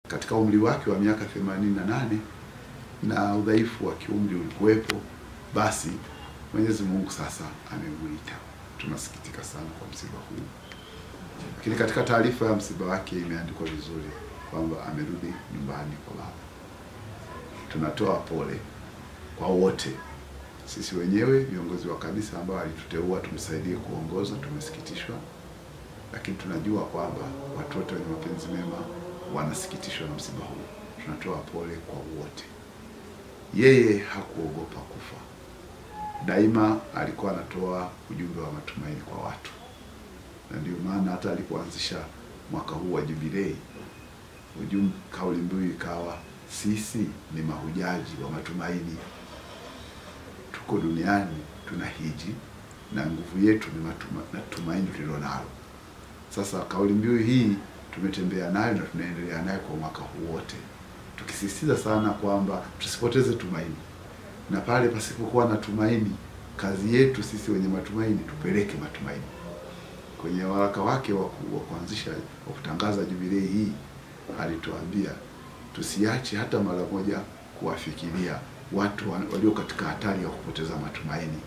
katika umri wake wa miaka 88 na udhaifu wa kiumri ulikuwepo, basi Mwenyezi Mungu sasa amemuita. Tunasikitika sana kwa msiba huu. Lakini katika taarifa ya msiba wake imeandikwa vizuri kwamba amerudi nyumbani kwa Baba. Tunatoa pole kwa wote. Sisi wenyewe viongozi wa kanisa ambao alituteua tumsaidie kuongoza, tumesikitishwa. Lakini tunajua kwamba watu wote wenye mapenzi mema wanasikitishwa na msiba huu. Tunatoa pole kwa wote. Yeye hakuogopa kufa. Daima alikuwa anatoa ujumbe wa matumaini kwa watu. Na ndio maana hata alipoanzisha mwaka huu wa jubilei, kauli mbiu ikawa sisi ni mahujaji wa matumaini. Tuko duniani tunahiji na nguvu yetu ni tumaini tulilonalo. Sasa kauli mbiu hii tumetembea nayo na tunaendelea nayo kwa mwaka huu wote, tukisisitiza sana kwamba tusipoteze tumaini, na pale pasipokuwa na tumaini, kazi yetu sisi wenye matumaini tupeleke matumaini. Kwenye waraka wake wa kuanzisha wa kutangaza jubilei hii alituambia tusiache hata mara moja kuwafikiria watu walio katika hatari ya kupoteza matumaini.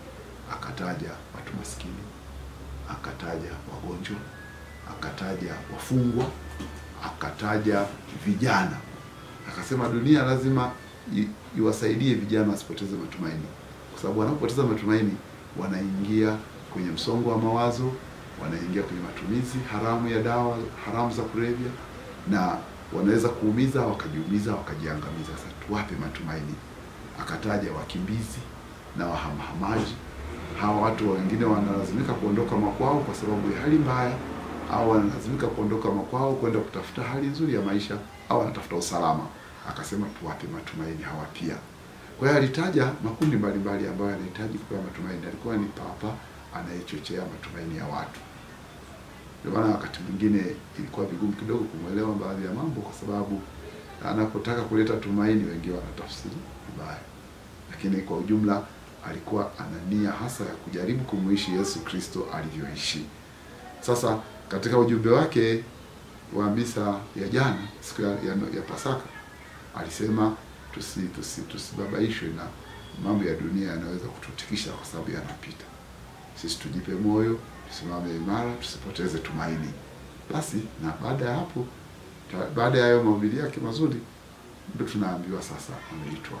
Akataja watu maskini, akataja wagonjwa, akataja wafungwa, akataja vijana. Akasema dunia lazima iwasaidie vijana wasipoteze matumaini, kwa sababu wanapoteza matumaini wanaingia kwenye msongo wa mawazo, wanaingia kwenye matumizi haramu ya dawa haramu za kulevya, na wanaweza kuumiza, wakajiumiza, wakajiangamiza. Sasa tuwape matumaini. Akataja wakimbizi na wahamahamaji. Hawa watu wengine wanalazimika kuondoka makwao kwa sababu ya hali mbaya, au wanalazimika kuondoka makwao kwenda kutafuta hali nzuri ya maisha, au wanatafuta usalama. Akasema tuwape matumaini hawa pia. Kwa hiyo alitaja makundi mbalimbali ambayo yanahitaji kupewa matumaini. Alikuwa ni papa anayechochea matumaini ya watu. Ndio maana wakati mwingine ilikuwa vigumu kidogo kumuelewa baadhi ya mambo, kwa sababu anapotaka kuleta tumaini wengi wanatafsiri vibaya. Lakini kwa ujumla alikuwa ana nia hasa ya kujaribu kumuishi Yesu Kristo alivyoishi. Sasa katika ujumbe wake wa misa ya jana, siku ya Pasaka, alisema tusibabaishwe na mambo ya dunia yanaweza kututikisha kwa sababu yanapita. Sisi tujipe moyo, tusimame imara, tusipoteze tumaini. Basi na baada ya hapo, baada ya hayo mahubiri yake mazuri, ndio tunaambiwa sasa ameitwa